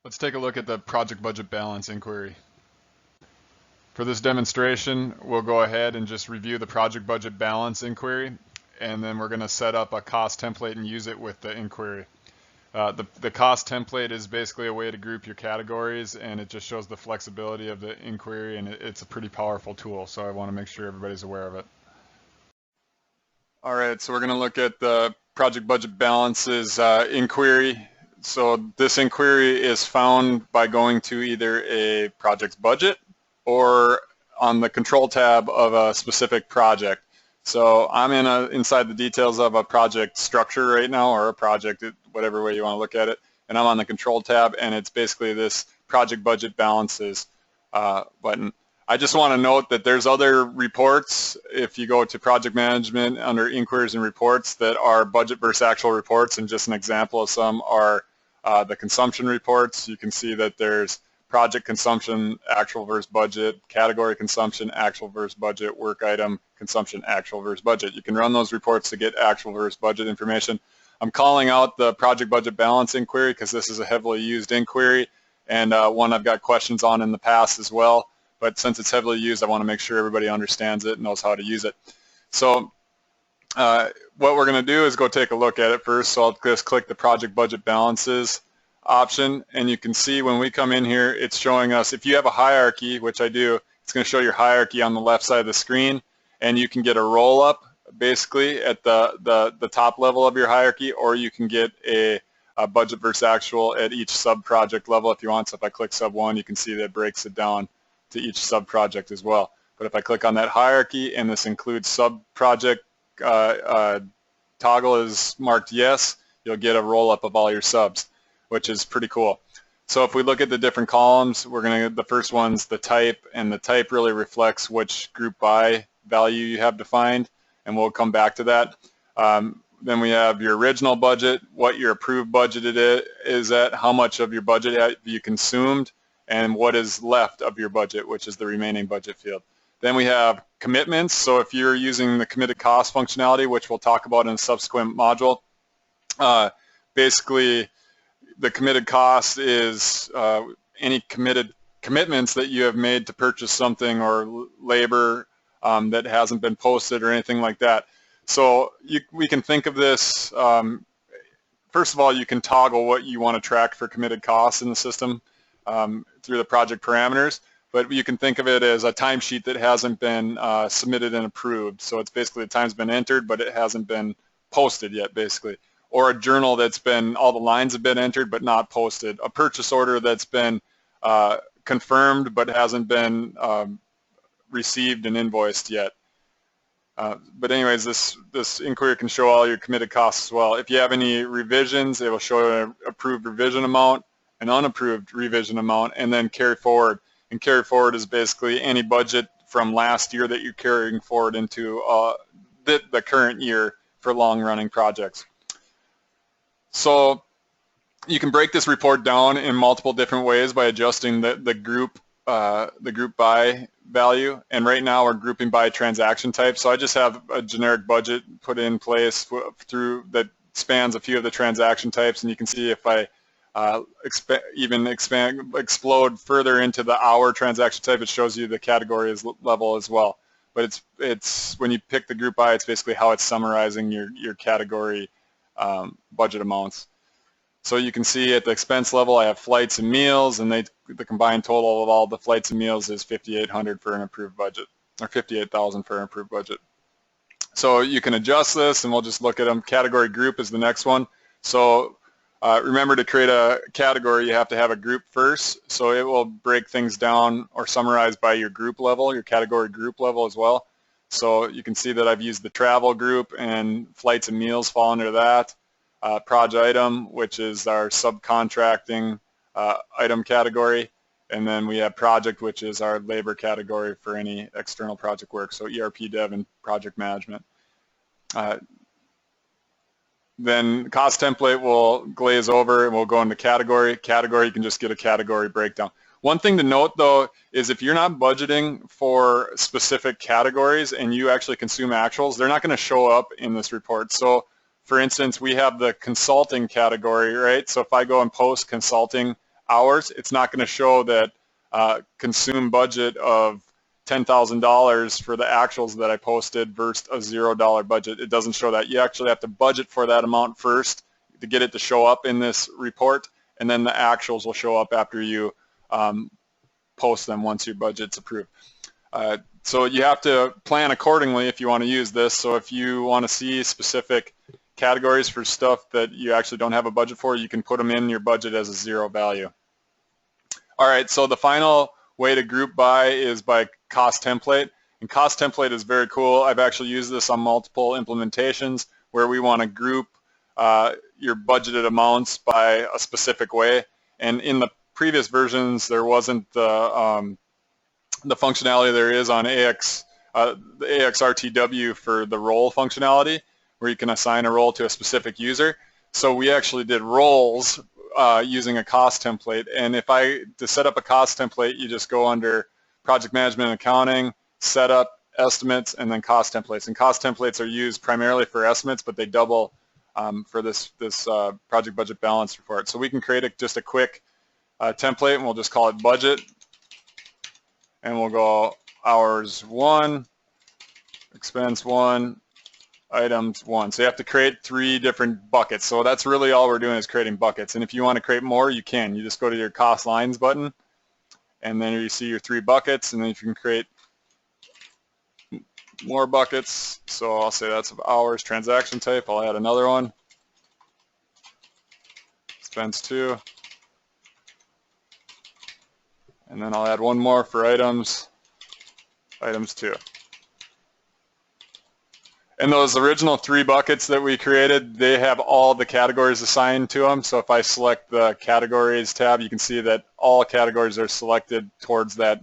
Let's take a look at the project budget balance inquiry. For this demonstration, we'll go ahead and just review the project budget balance inquiry, and then we're going to set up a cost template and use it with the inquiry. The cost template is basically a way to group your categories, and it just shows the flexibility of the inquiry, and it's a pretty powerful tool, so I want to make sure everybody's aware of it. All right, so we're going to look at the project budget balances inquiry. So this inquiry is found by going to either a project's budget or on the control tab of a specific project. So I'm inside the details of a project structure right now, or a project, whatever way you want to look at it, and I'm on the control tab, and it's basically this project budget balances button. I just want to note that there's other reports, if you go to project management under inquiries and reports, that are budget versus actual reports, and just an example of some are the consumption reports. You can see that there's project consumption, actual versus budget, category consumption, actual versus budget, work item consumption, actual versus budget. You can run those reports to get actual versus budget information. I'm calling out the project budget balance inquiry because this is a heavily used inquiry, and one I've got questions on in the past as well. But since it's heavily used, I want to make sure everybody understands it and knows how to use it. So what we're going to do is go take a look at it first. So I'll just click the project budget balances option, and you can see when we come in here, it's showing us, if you have a hierarchy, which I do, it's going to show your hierarchy on the left side of the screen, and you can get a roll up basically at the top level of your hierarchy, or you can get a budget versus actual at each sub project level if you want. So if I click sub 1, you can see that it breaks it down to each sub project as well. But if I click on that hierarchy, and this includes sub project toggle is marked yes, you'll get a roll up of all your subs, which is pretty cool. So if we look at the different columns, the first one's the type, and the type really reflects which group by value you have defined, and we'll come back to that. Then we have your original budget, what your approved budget is at, how much of your budget have you consumed, and what is left of your budget, which is the remaining budget field. Then we have commitments. So if you're using the committed cost functionality, which we'll talk about in a subsequent module, basically the committed cost is any commitments that you have made to purchase something or labor that hasn't been posted or anything like that. So we can think of this, first of all, you can toggle what you want to track for committed costs in the system through the project parameters, but you can think of it as a timesheet that hasn't been submitted and approved. So it's basically the time's been entered, but it hasn't been posted yet, basically. Or a journal that's been, all the lines have been entered but not posted. A purchase order that's been confirmed but hasn't been received and invoiced yet. But anyways, this inquiry can show all your committed costs as well. If you have any revisions, it will show an approved revision amount, an unapproved revision amount, and then carry forward. And carry forward is basically any budget from last year that you're carrying forward into the current year for long-running projects. So you can break this report down in multiple different ways by adjusting the group by value. And right now we're grouping by transaction type. So I just have a generic budget put in place that spans a few of the transaction types, and you can see if I explode further into the hour transaction type, it shows you the category level as well. But it's when you pick the group by, it's basically how it's summarizing your category budget amounts. So you can see at the expense level, I have flights and meals, and the combined total of all the flights and meals is $5,800 for an approved budget, or $58,000 for an approved budget. So you can adjust this, and we'll just look at them. Category group is the next one. So remember, to create a category, you have to have a group first. So it will break things down or summarize by your group level, your category group level as well. So you can see that I've used the travel group, and flights and meals fall under that. Project item, which is our subcontracting item category. And then we have project, which is our labor category for any external project work. So ERP dev and project management. Then cost template will glaze over, and we'll go into category. Category, you can just get a category breakdown. One thing to note, though, is if you're not budgeting for specific categories and you actually consume actuals, they're not going to show up in this report. So for instance, we have the consulting category, right? So if I go and post consulting hours, it's not going to show that consume budget of $10,000 for the actuals that I posted versus a $0 budget. It doesn't show that. You actually have to budget for that amount first to get it to show up in this report, and then the actuals will show up after you post them once your budget's approved. So you have to plan accordingly if you want to use this. So if you want to see specific categories for stuff that you actually don't have a budget for, you can put them in your budget as a 0 value. All right, so the final way to group by is by cost template. And cost template is very cool. I've actually used this on multiple implementations where we want to group your budgeted amounts by a specific way. And in the previous versions, there wasn't the functionality there is on the AXRTW for the role functionality, where you can assign a role to a specific user. So we actually did roles using a cost template. And to set up a cost template, you just go under Project Management and Accounting, Setup, Estimates, and then Cost Templates. And cost templates are used primarily for estimates, but they double for this Project Budget Balance report. So we can create just a quick template, and we'll just call it Budget. And we'll go Hours 1, Expense 1, Items 1. So you have to create 3 different buckets. So that's really all we're doing is creating buckets. And if you want to create more, you can. You just go to your Cost Lines button, and then you see your 3 buckets, and then you can create more buckets. So I'll say that's hours, transaction type. I'll add another one. Expense 2. And then I'll add one more for items 2. And those original 3 buckets that we created, they have all the categories assigned to them. So if I select the categories tab, you can see that all categories are selected towards that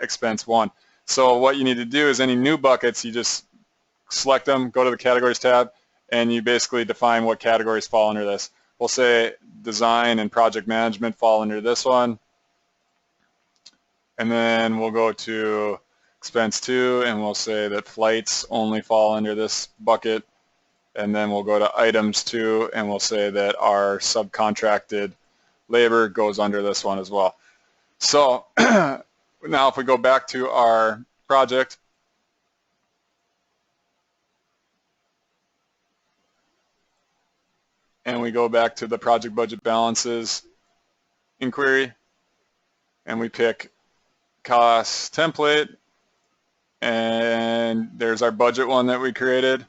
expense 1. So what you need to do is any new buckets, you just select them, go to the categories tab, and you basically define what categories fall under this. We'll say design and project management fall under this one. And then we'll go to expense 2, and we'll say that flights only fall under this bucket. And then we'll go to items 2, and we'll say that our subcontracted labor goes under this one as well. So now if we go back to our project, and we go back to the project budget balances inquiry, and we pick cost template, and there's our budget one that we created.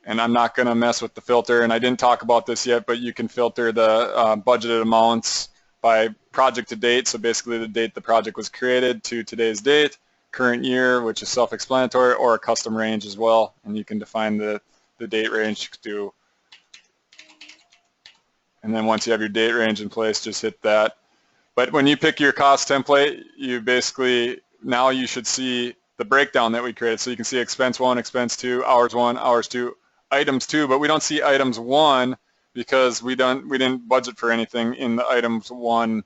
And I'm not going to mess with the filter, and I didn't talk about this yet, but you can filter the budgeted amounts by project to date, so basically the date the project was created to today's date, current year, which is self-explanatory, or a custom range as well, and you can define the date range to, and then once you have your date range in place, just hit that. But when you pick your cost template, you basically, now you should see the breakdown that we created. So you can see expense 1, expense 2, hours 1, hours 2, items 2, but we don't see items 1 because we didn't budget for anything in the items 1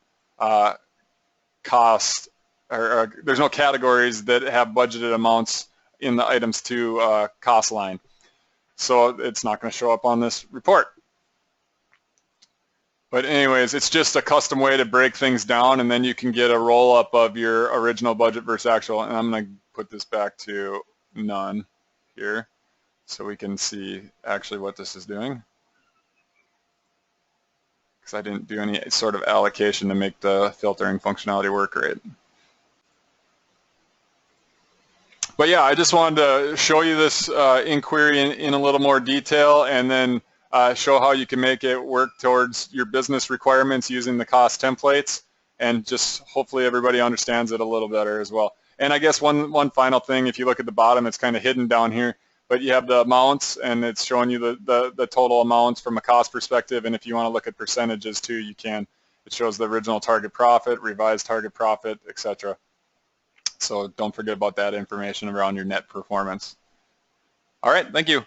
cost, or there's no categories that have budgeted amounts in the items 2 cost line. So it's not going to show up on this report. But anyways, it's just a custom way to break things down, and then you can get a roll-up of your original budget versus actual. And I'm going to put this back to none here so we can see actually what this is doing, because I didn't do any sort of allocation to make the filtering functionality work right. But yeah, I just wanted to show you this inquiry in a little more detail, and then show how you can make it work towards your business requirements using the cost templates, and just hopefully everybody understands it a little better as well. And I guess one final thing, if you look at the bottom, it's kind of hidden down here, but you have the amounts, and it's showing you the total amounts from a cost perspective, and if you want to look at percentages too, you can. It shows the original target profit, revised target profit, etc. So don't forget about that information around your net performance. All right, thank you.